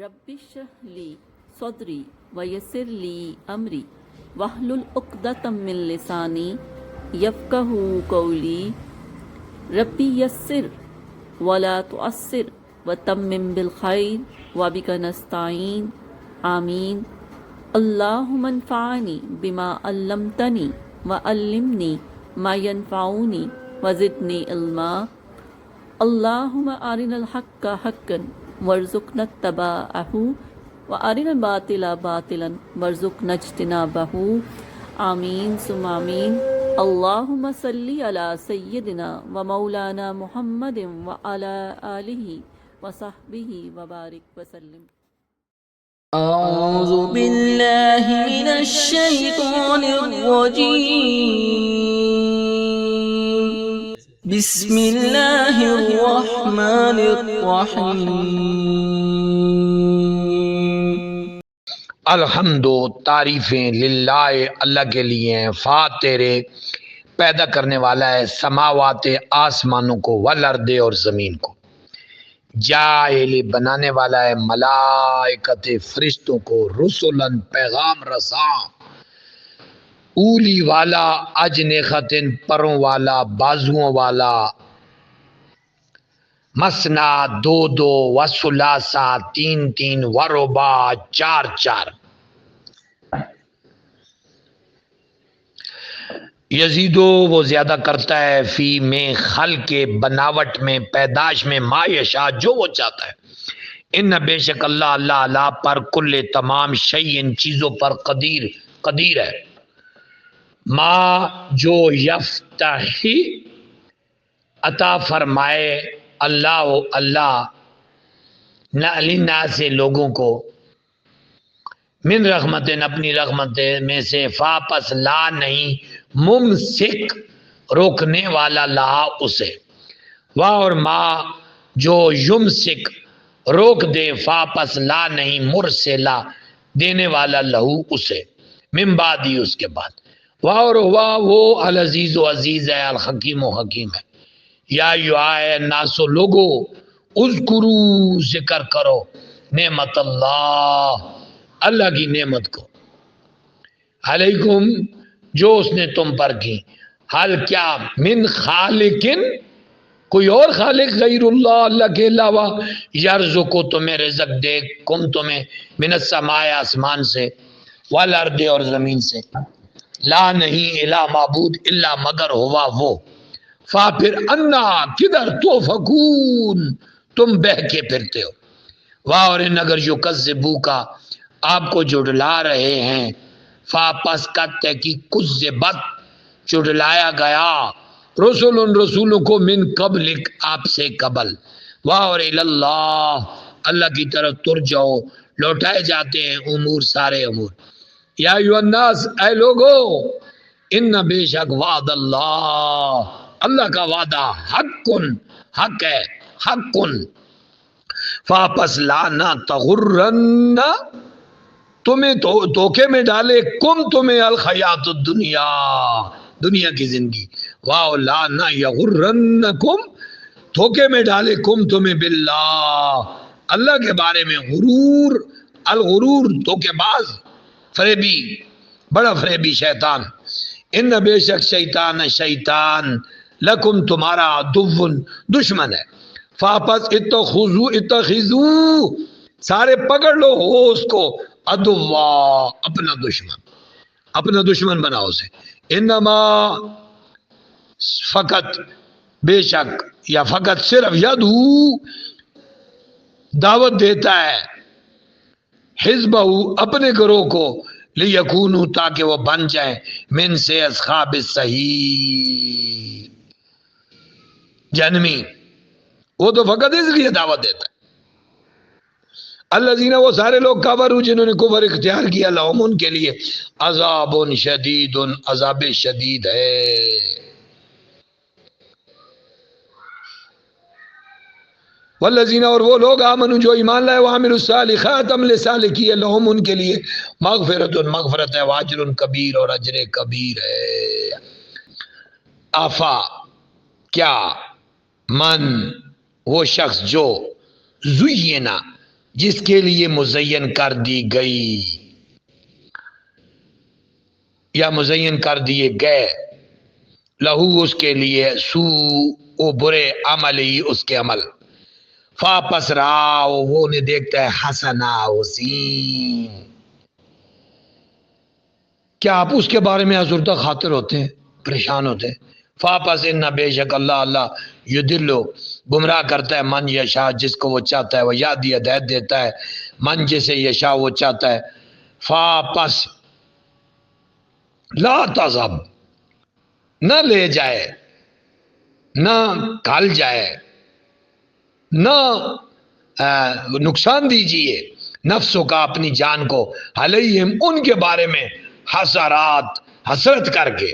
رب اشرح لی صدری ویسر لی امری واحلل عقدۃ من لسانی یفقہوا قولی ربی یسر ولا تعسر وتمم بالخیر وبک نستعین آمین اللہم انفعنی بما علمتنی وعلمنی ما ینفعنی وزدنی علما اللہم ارنا الحق حقا وارزقنا اتباعہ وارنا الباطل باطلا وارزقنا اجتنابہ آمین ثم آمین اللہم صلی علی سیدنا و مولانا محمد وعلی آلہ وصحبہ وبارک وسلم۔ أعوذ بالله من الشيطان الرجيم بسم الله الرحمن الرحيم الحمد تعریفیں للہ اللہ کے لیے ہیں، فاتر پیدا کرنے والا ہے سماوات آسمانوں کو والارض اور زمین کو، جاعل بنانے والا ہے ملائکت فرشتوں کو، رسولن پیغام رساں، اولی والا، اجنحۃ پروں والا، بازوؤں والا، مسنا دو دو، وثلاثا تین تین، ورباع چار چار۔ یزیدو وہ زیادہ کرتا ہے، فی میں خلق بناوٹ میں، پیدائش میں، ما یشاء جو وہ چاہتا ہے، ان بے شک اللہ اللہ پر کل تمام شیء چیزوں پر قدیر ہے، ما جو یفتحی عطا فرمائے اللہ للناس سے لوگوں کو، من رحمت اپنی رحمت میں سے، فاپس لا نہیں ممسک روکنے والا لا اسے، وا اور ما جو یمسک روک دے، فاپس لا نہیں مرسلا دینے والا لہو اسے، من بعدی اس کے بعد، وا اور ہوا وہ العزیز و عزیز ہے، الحکیم و حکیم ہے۔ یا الناس لوگو اذکرو ذکر کرو نعمت اللہ کی نعمت کو، علیکم جو اس نے تم پر کی، حال کیا من خالقن کوئی اور خالق غیر اللہ کے علاوہ، یرزقو تمہیں رزق دے، کم تمہیں من السماء آسمان سے، والارض اور زمین سے، لا نہیں الہ معبود الا مگر ہوا وہ، فا پھر انا کدھر توفکون تم بہ کے پھرتے ہو، واہ اور ان اگر یکذبو کا آپ کو جھٹلا رہے ہیں، فا پس کا تحقیق کذبت جھٹلایا گیا، رسولوں کو من قبلک آپ سے قبل، واہ اور اللہ اللہ کی طرف ترجعو لوٹائے جاتے ہیں امور سارے امور، یا ایھا الناس اے لوگو، ان بے شک وعد اللہ کا وعدہ حق ہے، حق فاپس لانا تغرن تمہیں دھوکے میں ڈالے، کم تمہیں الحیات الدنیا دنیا کی زندگی، واو لانا یغرنکم دھوکے میں ڈالے، کم تمہیں باللہ اللہ کے بارے میں، غرور الغرور دھوکے باز، فریبی بڑا فریبی شیطان، ان بے شک شیطان لکم تمہارا عدو دشمن ہے، فاپس اتخذو سارے پکڑ لو ہو اس کو، عدوا اپنا دشمن بناؤ اسے، انما فقط بے شک یا فقط صرف یدعو دعوت دیتا ہے، حزبہ اپنے گروہ کو، لیکونو تاکہ وہ بن جائیں، من سے اصحاب السعیر جہنمی، وہ تو فقط اس لیے دعوت دیتا ہے، الذین وہ سارے لوگ کفروا جنہوں نے کفر اختیار کیا، لہم ان کے لیے عذاب شدید عذاب شدید ہے، والذین اور وہ لوگ آمنوا جو ایمان لائے، وعملوا الصالحات عمل صالح کیے، لہم ان کے لیے مغفرت ہے، واجر کبیر اور اجر کبیر ہے، آفا کیا من وہ شخص جو زینا جس کے لیے مزین کر دی گئی یا مزین کر دیے گئے، لہو اس کے لیے، سو او برے، عمل ہی اس کے عمل، فا پس راؤ وہ انہیں دیکھتا ہے، حسنا حسین۔ کیا آپ اس کے بارے میں آزردہ خاطر ہوتے ہیں، پریشان ہوتے ہیں؟ فا پس ان بے شک اللہ یدلو گمراہ کرتا ہے، من یشا جس کو وہ چاہتا ہے، وہ یادی ہدایت دیتا ہے من جسے یشا وہ چاہتا ہے۔ فا پس لا تذہب نہ لے جائے، نہ کھل جائے، نہ نقصان دیجیے نفسوں کا اپنی جان کو، علیہم ان کے بارے میں، حسرات حسرت کر کے،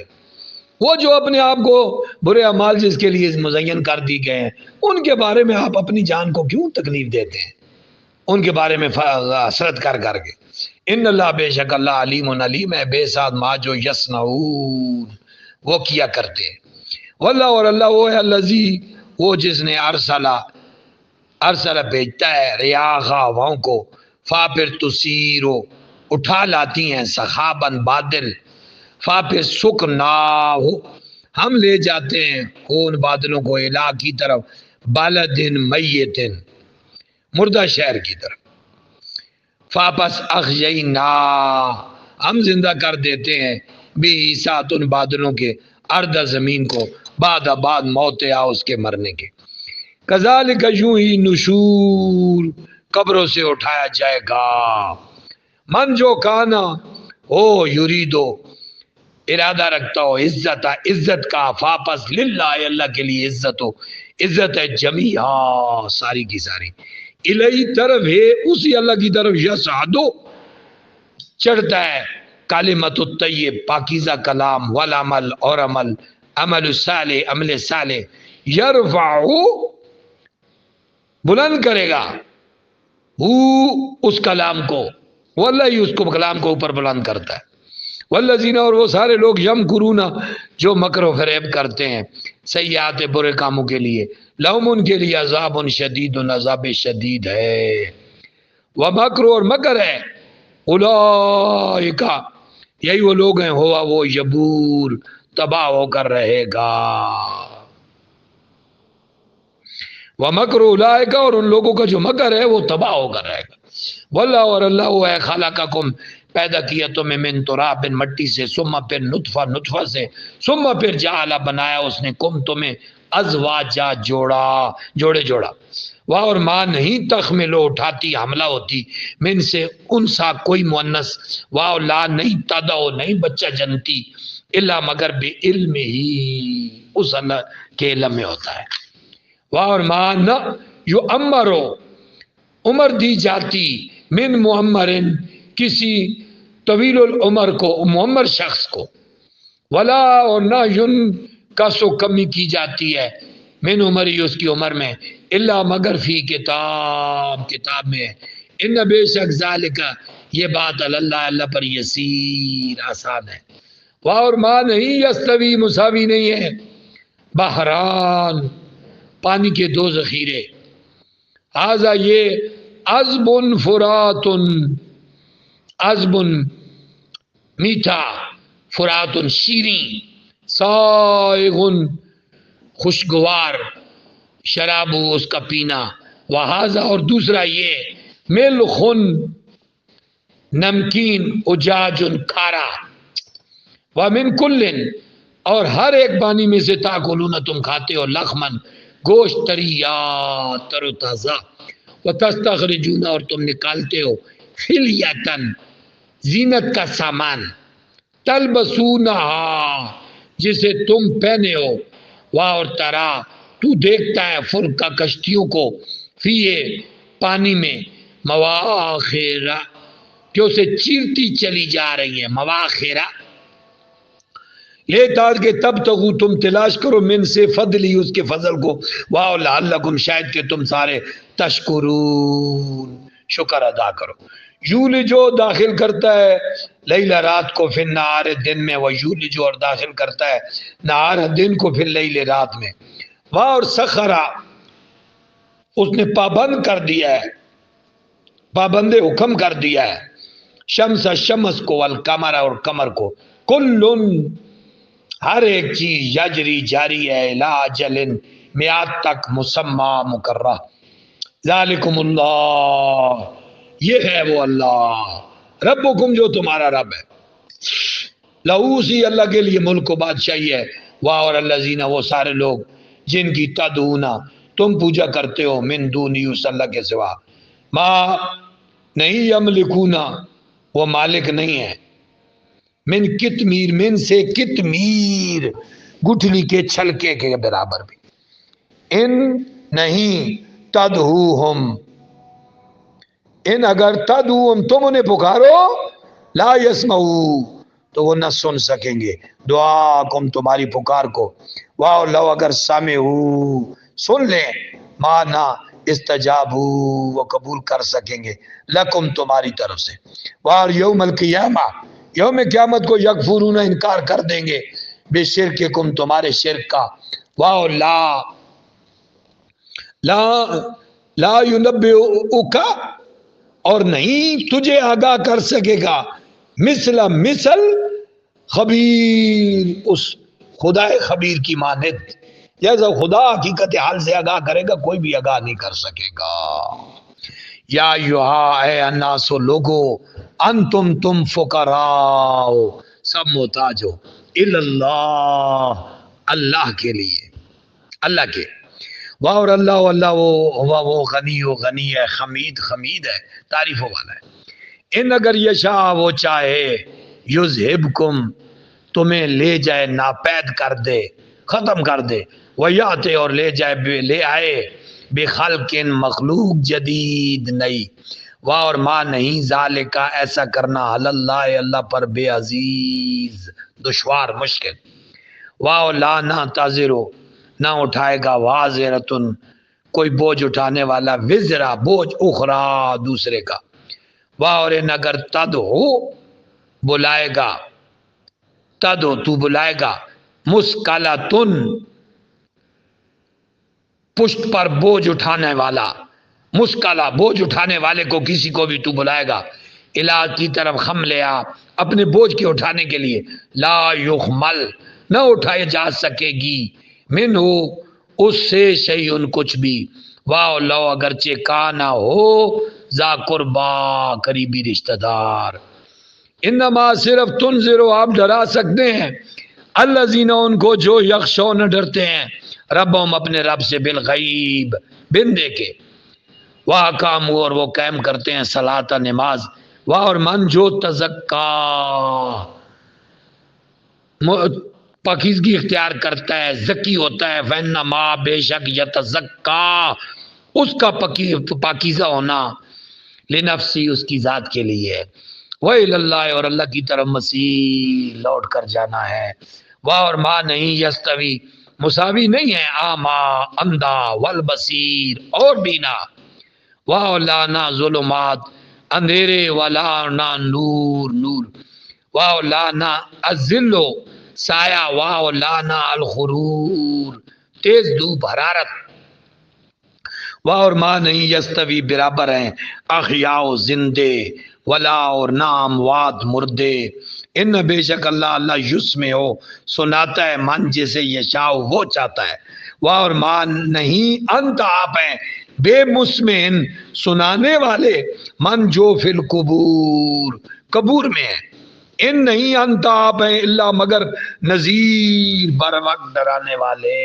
وہ جو اپنے آپ کو برے اعمال جس کے لیے مزین کر دی گئے ہیں ان کے بارے میں آپ اپنی جان کو کیوں تکلیف دیتے ہیں، ان کے بارے میں حسرت کر کے۔ ان اللہ بے شک اللہ علیم علیم ہے بے ساتھ ما جو یصنعون وہ کیا کرتے ہیں۔ واللہ اور اللہ وہ ہے الذی وہ جس نے ارسلہ بھیجتا ہے ریاح ہواؤں کو، فا پھر تسیرو اٹھا لاتی ہیں، سحاباً بادل، فا پھر سکنا ہو ہم لے جاتے ہیں ان بادلوں کو، الہ کی طرف، بالدن میتن مردہ شہر کی طرف، فا پس اخینا ہم زندہ کر دیتے ہیں، بھی ساتھ ان بادلوں کے، ارد زمین کو، بعد موت یا اس کے مرنے کے، کذالک یوں ہی نشور قبروں سے اٹھایا جائے گا، من جو کانا ہو یریدو ارادہ رکھتا ہو عزت کا، فاپس للہ اللہ کے لیے عزت ہو، عزت ہے جمیعا ساری کی ساری، الہی طرف ہے اسی اللہ کی طرف، یسعدو چڑھتا ہے، کلمت الطیب پاکیزہ کلام، والعمل اور عمل، عمل صالح عمل صالح، یرفعو بلند کرے گا، اس کلام کو، واللہ ہی اس کو کلام کو اوپر بلند کرتا ہے، والذین اور وہ سارے لوگ یمکرون جو مکر و فریب کرتے ہیں، سیئات برے کاموں کے لیے، لہم ان کے لیے عذاب شدید عذاب شدید ہے، ومکر اور مکر ہے، اولئک یہی وہ لوگ ہیں، ہوا وہ یبور تباہ ہو کر رہے گا، ومکر اولئک اور ان لوگوں کا جو مکر ہے وہ تباہ ہو کر رہے گا، واللہ اور اللہ وہ ہے خلقکم پیدا کیا تمہیں من تراب مٹی سے، ثم پھر نطفہ سے، ثم پھر جعل بنایا اس نے کم تمہیں ازواجا جوڑا، واہ اور ماں نہیں تخملو اٹھاتی حملہ ہوتی، من سے انسا کوئی مؤنث، واہ لا نہیں تدعو نہیں بچہ جنتی، الا مگر بے علم ہی اس اللہ کے علم میں ہوتا ہے، واہ اور ماں نہ یو امرو عمر دی جاتی، من معمرن کسی طویل العمر کو، معمر شخص کو، ولا اور نہ ین کا سو کمی کی جاتی ہے، من عمر ہی اس کی عمر میں، الا مگر فی کتاب میں، ان بے شک ذالک یہ بات اللہ پر یسیر آسان ہے، واہ اور ماں نہیں یستوی مساوی نہیں ہے، بحران پانی کے دو ذخیرے، ہذا یہ عذب فرات عذب میٹھا، فرات شیریں، سائغ خوشگوار، شراب اس کا پینا، وہذا اور دوسرا یہ ملح نمکین، اجاج کھارا، ومن کل اور ہر ایک پانی میں سے تاکلون تم کھاتے ہو، لخمن گوشت طریا تر و تازہ، وتستخرجون اور تم نکالتے ہو، حلیتن زینت کا سامان، تلبسونہا جسے تم پہنے ہو، واہ اور ترا تو دیکھتا ہے فرقہ کشتیوں کو، فیہ پانی میں، مواخرہ کہ اسے چیرتی چلی جا رہی ہیں، مواخرہ یہ تاج کہ تب تک تم تلاش کرو من سے فضلی اس کے فضل کو، واہ لعلکم شاید کہ تم سارے تشکرون شکر ادا کرو، یولجو داخل کرتا ہے لیلہ رات کو، پھر نہار دن میں، وہ یولجو اور داخل کرتا ہے نہار دن کو پھر لیل رات میں، واہ اور سخرا اس نے پابند کر دیا ہے، پابند حکم کر دیا ہے، شمس شمس کو، والقمر اور قمر کو، کلن ہر ایک چیز، یجری جاری ہے، الی اجل میعاد تک، مسمى مقررہ، ذالکم اللہ، یہ ہے وہ اللہ، ربکم جو تمہارا رب ہے، لہو سی اللہ کے لیے ملک و بادشاہی ہے، واہ اور الذین وہ سارے لوگ جن کی تدعونا تم پوجا کرتے ہو، من دونی اس اللہ کے سوا، ما نہیں یملکونا وہ مالک نہیں ہے، من کتمیر، من سے کتمیر گٹھلی کے چھلکے کے برابر بھی، ان نہیں تدعوہم، ان اگر تدعوہم تم انہیں پکارو، لا یسمعو تو وہ نہ سن سکیں گے دعاکم تمہاری پکار کو، واہ لو اگر سمعو سن لیں، مانا استجابو وہ قبول کر سکیں گے، لکم تمہاری طرف سے، واہ یوم القیامہ یوم قیامت کو، یکفرون انکار کر دیں گے، بے شرککم تمہارے شرک کا، واہ لا ینبئک اور نہیں تجھے آگاہ کر سکے گا، مثل خبیر اس خدا خبیر کی مانند، جیسا خدا حقیقت حال سے آگاہ کرے گا کوئی بھی آگاہ نہیں کر سکے گا۔ یا ایہا اے الناس لوگو، انتم تم فقراء سب محتاج ہو، اللہ اللہ کے لیے، اللہ کے، واہ اور اللہ وہ غنی و غنی ہے، حمید حمید ہے، تعریفوں والا ہے، ان اگر یشاء وہ چاہے، یذہبکم تمہیں لے جائے، ناپید کر دے، ختم کر دے، ویاتے اور لے آئے بخلق مخلوق جدید نئی، واہ اور ماں نہیں ذالکا ایسا کرنا اللہ اللہ پر بے عزیز دشوار مشکل، واہ لا نہ تازرو نہ اٹھائے گا واضرتن کوئی بوجھ اٹھانے والا، وزرا بوجھ اخرا دوسرے کا، واہ اور ان اگر تدعو بلائے گا، تدعو تو بلائے گا، مسکلتن پشت پر بوجھ اٹھانے والا، مسکلا بوجھ اٹھانے والے کو کسی کو بھی تو بلائے گا، الہ کی طرف حملیا اپنے بوجھ کے اٹھانے کے لیے، لا یحمل نہ اٹھائے جا سکے گی، من ہو اس سے شیئن کچھ بھی، واہ لو اگرچہ کانا ہو ذا قربا قریبی رشتہ دار، انما صرف تنذرو آپ ڈرا سکتے ہیں، الذین ان کو جو یخشون ڈرتے ہیں، ربهم اپنے رب سے، بالغیب بن دیکھے، وَأَقَامُوا اور وہ قائم کرتے ہیں صلاۃ نماز، اور من جو تزکا پاکیزگی اختیار کرتا ہے، زکی ہوتا ہے، فَإِنَّمَا بے شک یتزکا اس کا پاکیزہ ہونا، لنفسی اس کی ذات کے لیے، وَإِلَى اللَّهِ اور اللہ کی طرف مسیح لوٹ کر جانا ہے، اور ما نہیں یستوی مساوی نہیں ہے، آما اندھا، والبصیر اور بینا، واہ لانا ظلمات اندھیرے، ولا نا نور نور، واہ لانا الذلو سایہ، واہ لانا الغرور تیز دھوپ حرارت، واہ اور ماں نہیں یستوی برابر ہیں، احیاء زندے، ولا اور نام واد مردے، ان بے شک اللہ یسمع ہو سناتا ہے، من جسے یشاء وہ چاہتا ہے، واہ اور ماں نہیں انت آپ ہیں بے مسمن سنانے والے، من جو فی القبور قبور میں ہے، ان نہیں انت آپ ہیں اللہ مگر نذیر بر وقت ڈرانے والے،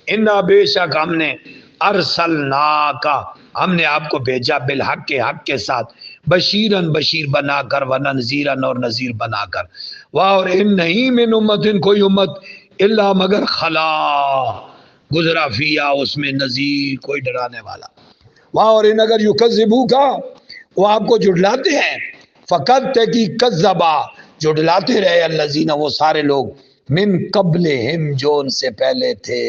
انا بے شک ہم نے ارسلنا کا ہم نے آپ کو بھیجا، بالحق کے حق کے ساتھ، بشیرن بشیر بنا کر، ونذیرن اور نذیر بنا کر، واہ اور ان نہیں من امت کوئی امت، الا مگر خلا گزرا فیا اس میں نذیر کوئی ڈرانے والا، واہ اور ان اگر یکذبو کا وہ آپ کو جھٹلاتے ہیں، فقط تحقیق کذبا جھٹلاتے رہے، الذین وہ سارے لوگ، من قبلہم جو ان سے پہلے تھے،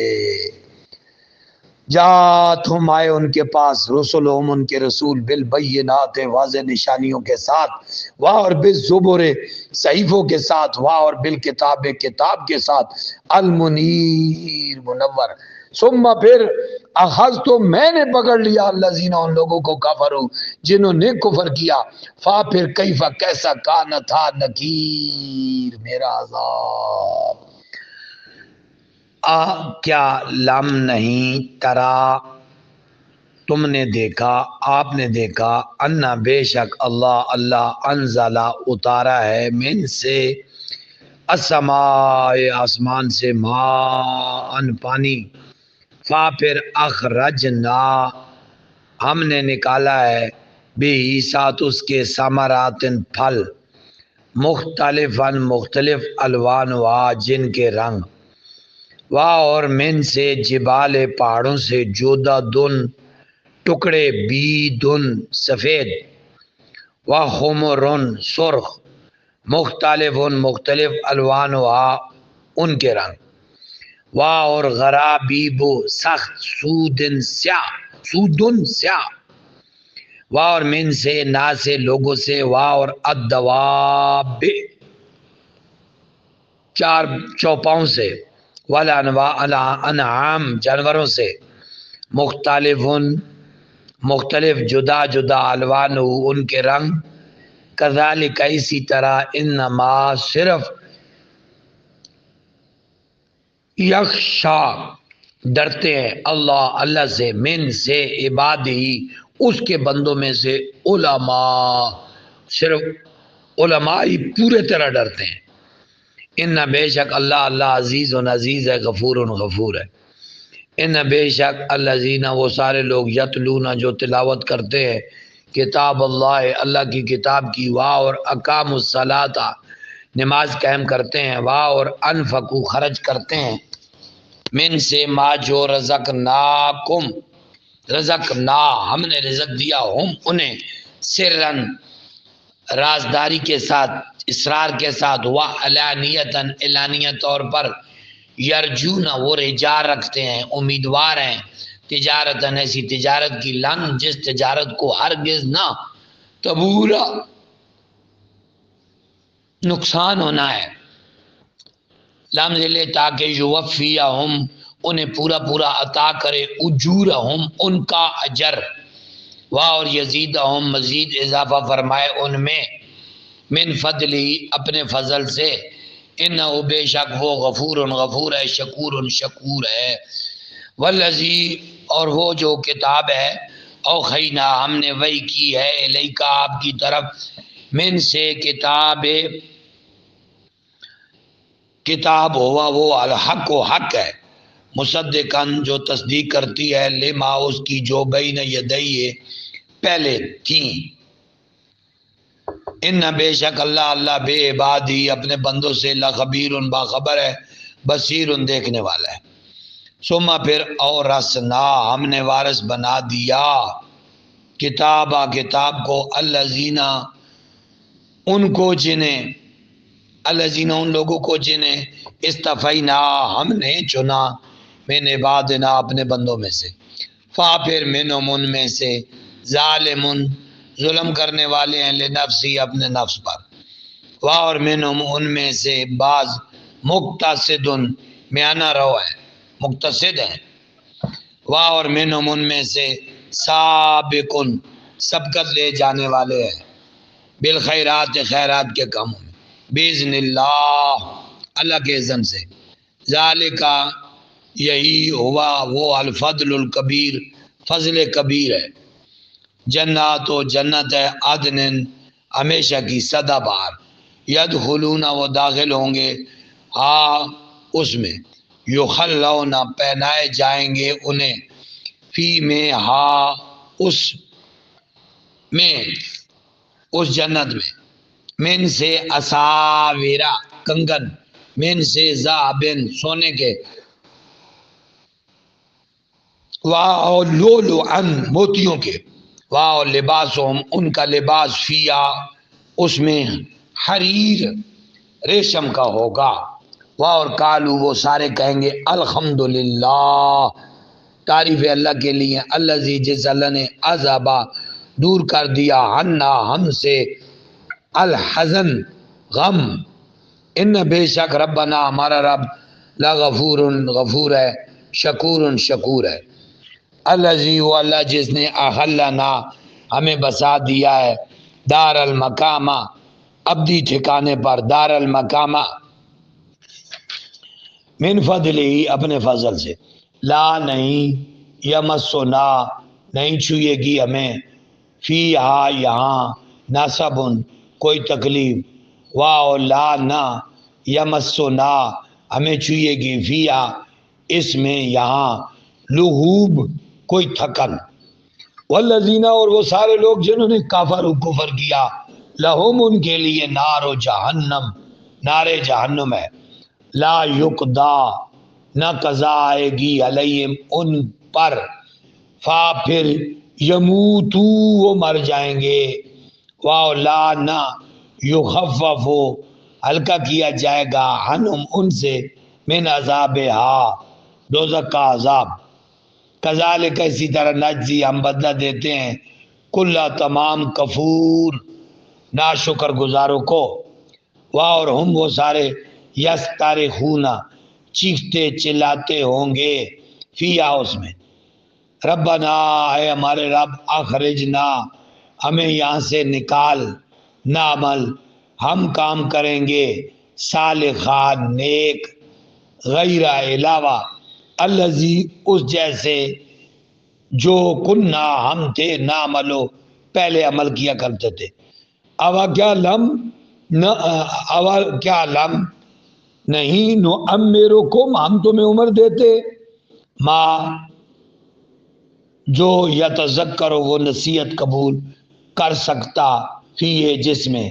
جاتہم آئے ان کے پاس، رسولہم ان کے رسول، بالبینات واضح نشانیوں کے ساتھ، واہ اور بالزبر صحیفوں کے ساتھ، واہ اور بالکتاب کتاب کے ساتھ، المنیر منور ثم پھر اخذ تو میں نے پکڑ لیا الذین ان لوگوں کو کفروا جنہوں نے کفر کیا، فا پھر کیف کیسا کان تھا نکیر میرا عذاب۔ کیا لم نہیں ترا تم نے دیکھا، آپ نے دیکھا، انا بے شک اللہ انزلہ اتارا ہے من سے السماء آسمان سے مان پانی، فا پھر اخرجنا ہم نے نکالا ہے بھی ساتھ اس کے ثمرات پھل، مختلف الوان وا جن کے رنگ، وا اور من سے جبال پہاڑوں سے جودا دن ٹکڑے بیدن سفید، وا خمرن سرخ، مختلف الوان وا ان کے رنگ، وا اور غرابیب سخت سودن سیاہ، وا اور من سے نا سے لوگوں سے، وا اور الدواب چار چوپاؤں سے، والانعام جانوروں سے، مختلف جدا الوان ان کے رنگ، کذالک اسی طرح، انما صرف، یخشا ڈرتے ہیں اللہ سے، من سے عباد ہی اس کے بندوں میں سے، علماء صرف علماء ہی پورے طرح ڈرتے ہیں۔ ان بے شک اللہ عزیز ہے، غفور ہے۔ ان بے شک الذین وہ سارے لوگ، یتلون جو تلاوت کرتے ہیں کتاب اللہ کی کتاب کی، وا اور اقام الصلاۃ نماز قائم کرتے ہیں، وا اور انفقوا خرچ کرتے ہیں، من سے ما جو رزقناکم رزقنا ہم نے رزق دیا، ہم انہیں سرن رازداری کے ساتھ، اسرار کے ساتھ، و علانیتاً اعلانیہ طور پر، یرجون وہ رجا رکھتے ہیں، امیدوار ہیں، تجارتاً ایسی تجارت کی، لن جس تجارت کو ہرگز نہ تبورا نقصان ہونا ہے، لمز لے تاکہ یوفیہم انہیں پورا عطا کرے، اجورہم ان کا اجر، واہ اور یزیدہم مزید اضافہ فرمائے ان میں، من فضلی اپنے فضل سے، انہو بے شک وہ غفور ہے، شکور ہے، والذی اور وہ جو کتاب ہے، اوحینا ہم نے وحی کی ہے، الیکا آپ کی طرف، من سے کتاب ہوا وہ الحق و حق ہے، مصدقاً جو تصدیق کرتی ہے، لما اس کی جو بین یدیہ پہلے تھیں، ان بے شک اللہ بے عبادی اپنے بندوں سے لخبیر باخبر ہے، بصیر دیکھنے والا ہے۔ ثم پھر اور رسنا ہم نے وارث بنا دیا کتاب کو، الذین ان کو جنہیں، الذین ان لوگوں کو جنہیں، استفینا ہم نے چنا، من عبادنا اپنے بندوں میں سے، فا پھر منہم ان میں سے، ظالمن ظلم کرنے والے ہیں، لنفسی اپنے نفس پر، وا اور منہم ان میں سے بعض، مقتصد میانہ رو ہے، مقتصد ہیں، وا اور منہم ان میں سے، سابقن سبقت لے جانے والے ہیں، بالخیرات خیرات کے کاموں میں، باذن اللہ کے اذن سے، ذالکا یہی ہوا وہ الفضل الکبیر فضل کبیر ہے، جنات و جنت ہے، عدن ہمیشہ کی سدا بہار، یدخلون وہ داخل ہوں گے، اس میں، یخلون پہنائے جائیں گے انہیں، فی میں اس میں اس جنت میں، من سے اساورا کنگن، من سے ذهبن سونے کے، واو لؤلؤا موتیوں کے، واو لباسہم ان کا لباس، فیا اس میں، حریر ریشم کا ہوگا، واو اور کالو وہ سارے کہیں گے، الحمدللہ تعریف ہے اللہ کے لیے، الذی جس اللہ نے عذابا دور کر دیا، عنا ہم سے، الحزن غم، ان بے شک ربنا ہمارا رب، لغفور غفور ہے، شکور شکور ہے، الذی وہ اللہ جس نے احلنا ہمیں بسا دیا ہے دار المقامہ ابدی ٹھکانے پر، دار المقامہ من فضل ہی اپنے فضل سے، لا نہیں یمسنا نہیں چھوئے گی ہمیں، فی یہاں نصب کوئی تکلیف، واو لا نہ یمسنا ہمیں چھوئے گی، فی اس میں یہاں لغوب کوئی تھکن، والذین اور وہ سارے لوگ جنہوں نے کفر کیا، لہم ان کے لیے نار و جہنم نار جہنم ہے، لا یقدا نہ قضا آئے گی علیہم ان پر، فا پھر یموتو وہ مر جائیں گے، واو لا نہ یخفف ہلکا کیا جائے گا عنہم ان سے، من عذابہا دوزخ کا عذاب، کذالک اسی طرح نجزی ہم بدلہ دیتے ہیں کل تمام کفور نا شکر گزاروں کو، اور ہم وہ سارے یسترخون چیختے چلاتے ہوں گے، فیا اس میں، ربنا اے ہمارے رب اخرجنا ہمیں یہاں سے نکال، نعمل ہم کام کریں گے، صالحان نیک، غیر علاوہ الذی اس جیسے جو کننا ہم تھے نعملو پہلے عمل کیا کرتے تھے، اوا کیا لم نہ اوا کیا لم نہیں نو امرکم ہم تمہیں عمر دیتے، ماں جو یتذکر وہ نصیحت قبول کر سکتا، فی جس میں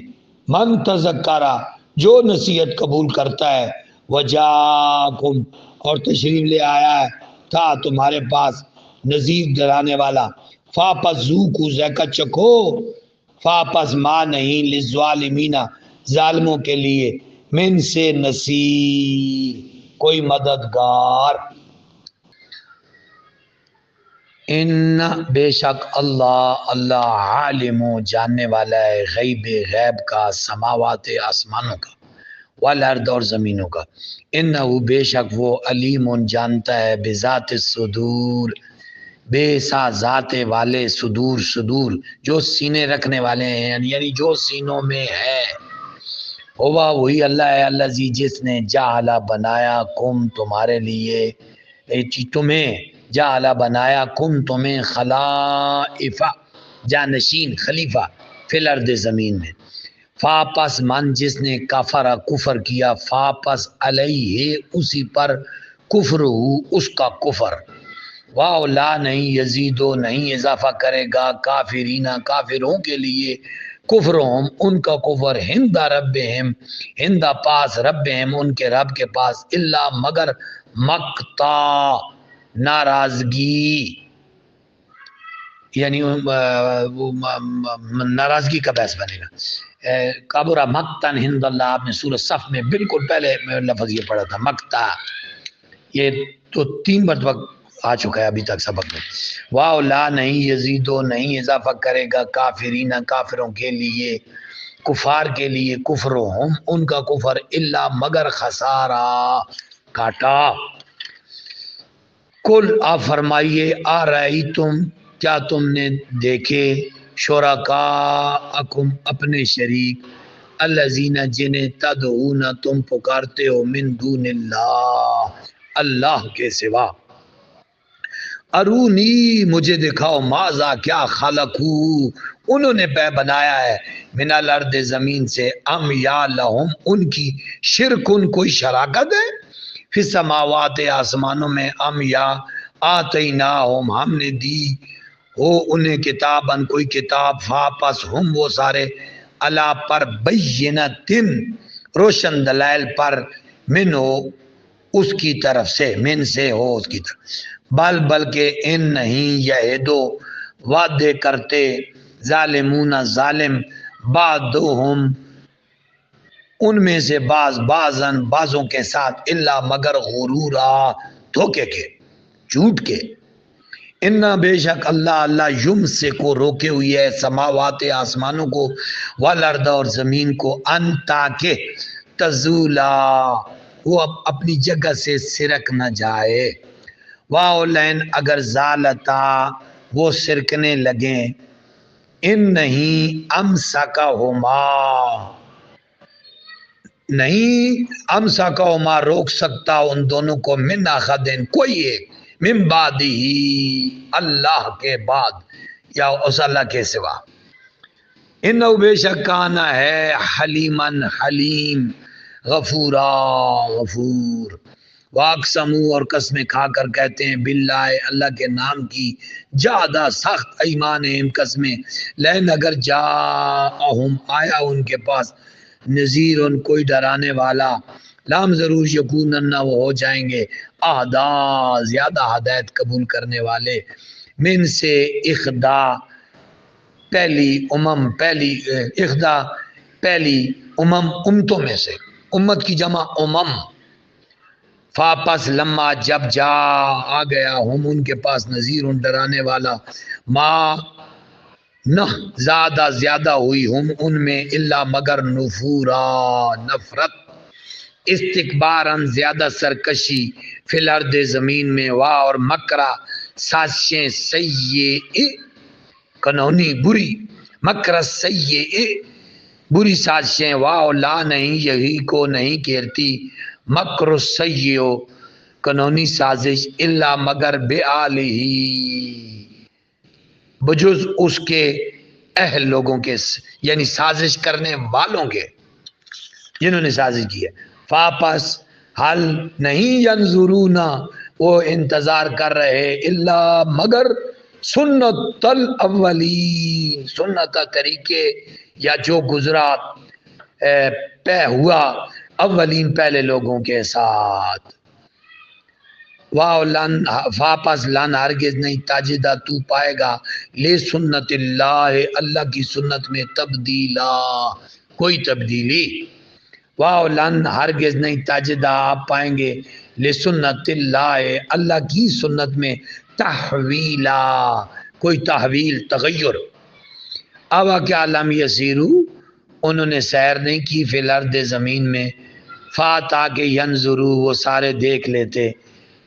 من تذکرہ جو نصیحت قبول کرتا ہے، وجاکم اور تشریف لے آیا ہے تھا تمہارے پاس نذیر ڈرانے والا، فاپس ذوقوا ذائقہ چکھو، فاپس ماں نہیں للظالمین ظالموں کے لیے من سے نصیر کوئی مددگار، ان بے شک اللہ عالم جاننے والا ہے غیب غیب کا، سماوات آسمانوں کا، والارض اور زمینوں کا، انہو بے شک وہ علیم جانتا ہے بذات الصدور بے سا ذات والے صدور، صدور جو سینے رکھنے والے ہیں، یعنی جو سینوں میں ہے، ہوا وہی اللہ ہے، الذی جس نے جعل بنایا کم تمہارے لیے، تمہیں جعل بنایا کم تمہیں خلائف جانشین خلیفہ فی الارض زمین میں، فاپس من جس نے کفر کیا، فاپس علیہ اسی پر کفر ہو اس کا کفر، واو لا نہیں یزیدو نہیں اضافہ کرے گا کافرین کافروں کے لیے، کفرہم ان کا کفر، ہند ربہم ہند پاس ربہم ان کے رب کے پاس، الا مگر مقتا ناراضگی، یعنی ناراضگی کا باعث بنے گا، کبرا مقتن ہند اللہ، آپ نے سورۃ صف میں بالکل پہلے لفظ یہ پڑھا تھا مقتا، یہ تو 3 مرتبہ آ چکا ہے ابھی تک سبق میں، واو لا نہیں یزیدو نہیں اضافہ کرے گا کافرین کافروں کے لیے، کفار کے لیے، کفرہم ان کا کفر، الا مگر خسارہ کاٹا، کل آپ فرمائیے آ رہی تم کیا تم نے دیکھے، شرکاءکم اپنے شریک، الذین جنہیں تدعون تم پکارتے ہو، من دون اللہ اللہ کے سوا، ارونی مجھے دکھاؤ، ماذا کیا خلقو انہوں نے بنایا ہے، من الارض زمین سے، ام یا لہم ان کی شرکن کوئی شراکت ہے، فی السماوات آسمانوں میں، ام یا آتیناہم ہم نے دی ہو انہیں کتابن کوئی کتاب، فاپس ہم وہ سارے علا پر بینتن روشن دلائل پر، من ہو اس کی طرف سے، من سے ہو اس کی طرف، بلکہ ان نہیں یہدو وعدے کرتے، ظالمون ظالم، بعضهم ان میں سے بعضاً بعضوں کے ساتھ، الا مگر غرورا دھوکے کے جھوٹ کے، ان بے شک اللہ یمسک کو روکے ہوئی ہے سماوات آسمانوں کو، والارض اور زمین کو، ان تاکہ تزولا وہ اپنی جگہ سے سرک نہ جائے، واولین اگر زالتا وہ سرکنے لگیں، ان نہیں امسکہما نہیں امسکہما روک سکتا ان دونوں کو من احدن کوئی ایک من بعدہ اللہ کے بعد یا اس اللہ کے سوا، انہو بے شک کانا ہے حلیمن حلیم غفورا غفور، واقسموا اور قسمیں کھا کر کہتے ہیں باللہ اللہ کے نام کی، جادہ سخت ایمانہم قسمیں، لین اگر جاءہم آیا ان کے پاس نذیر کوئی ڈرانے والا، لام ضرور یکونن وہ ہو جائیں گے اہدا زیادہ ہدایت قبول کرنے والے، من سے اخدا پہلی امتوں میں سے، امت کی جمع امم، فاپس لما جب جا آ گیا ہم ان کے پاس نذیر ڈرانے والا، ما نہ زیادہ زیادہ ہوئی ہم ان میں الا مگر نفورا نفرت، استکباراً زیادہ سرکشی، فی الارض زمین میں، واہ اور مکرہ سازشیں سیئے کنونی بری، مکر سیئے بری سازشیں، واہ لا نہیں یہی کو نہیں کہتی، مکر سیئو کنونی سازش، الا مگر بآلہ بجز اس کے اہل لوگوں کے، یعنی سازش کرنے والوں کے جنہوں نے سازش کی ہے، فاپس حل نہیں ینظرون وہ انتظار کر رہے الا مگر سنت الاولین سنت طریقے یا جو گزرا پہ ہوا اولین پہلے لوگوں کے ساتھ، واپس لن ہرگز نہیں تاجدہ تو پائے گا لے سنت اللہ اللہ کی سنت میں تبدیلا کوئی تبدیلی، لن ہرگز نہیں تاجدہ آپ پائیں گے لے سنت اللہ اللہ کی سنت میں تحویلا کوئی تحویل تغیر، ابا کیا لم یسیرو انہوں نے سیر نہیں کی فی الارض زمین میں، فاتا کہ ینظرو وہ سارے دیکھ لیتے،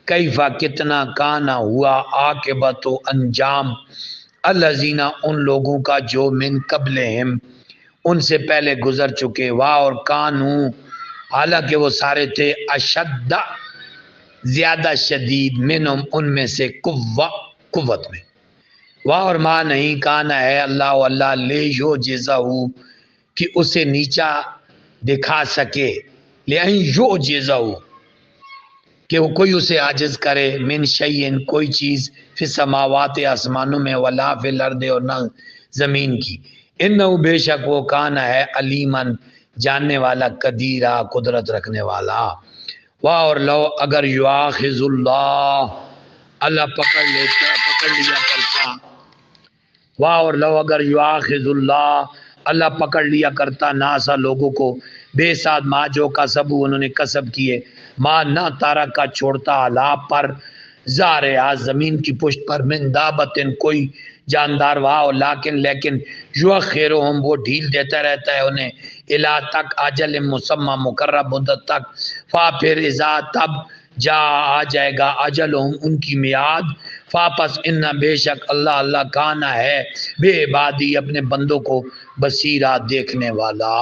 کیفا کتنا کانا ہوا عاقبت و انجام، الذین ان لوگوں کا جو من قبلہم ان سے پہلے گزر چکے، واہ اور کانو حالانکہ وہ سارے تھے اشد زیادہ شدید، منہم ان میں سے قوت میں، واہ اور ماں نہیں کانا ہے اللہ اللہ لے یو جزاہو کہ اسے نیچا دکھا سکے، لے یو جزاہو کہ وہ کوئی اسے عاجز کرے، من شیئن کوئی چیز فی السماوات آسمانوں میں، ولا فی الارض اور نہ زمین کی، انہو بے شک وہ کانا ہے علیمن جاننے والا، قدیرہ قدرت رکھنے والا، واہ اور لو اگر یواخذ اللہ پکڑ لیا کرتا، واہ اور لو اگر یواخذ اللہ پکڑ لیا کرتا ناسا لوگوں کو، بے ساتھ ما جو کسبو انہوں نے کسب کیے، ما نہ تارا کا چھوڑتا علا پر زارعہ زمین کی پشت پر، من دابتن کوئی جاندار، واہ لیکن یؤخرہم وہ ڈھیل دیتا رہتا ہے انہیں، الا تک اجل مسمى مقرر مدت تک، پھر اذا تب جا آ جائے گا اجلہم ان کی میعاد، فاپس ان بے شک اللہ کانا ہے بے عبادی اپنے بندوں کو بصیرہ دیکھنے والا۔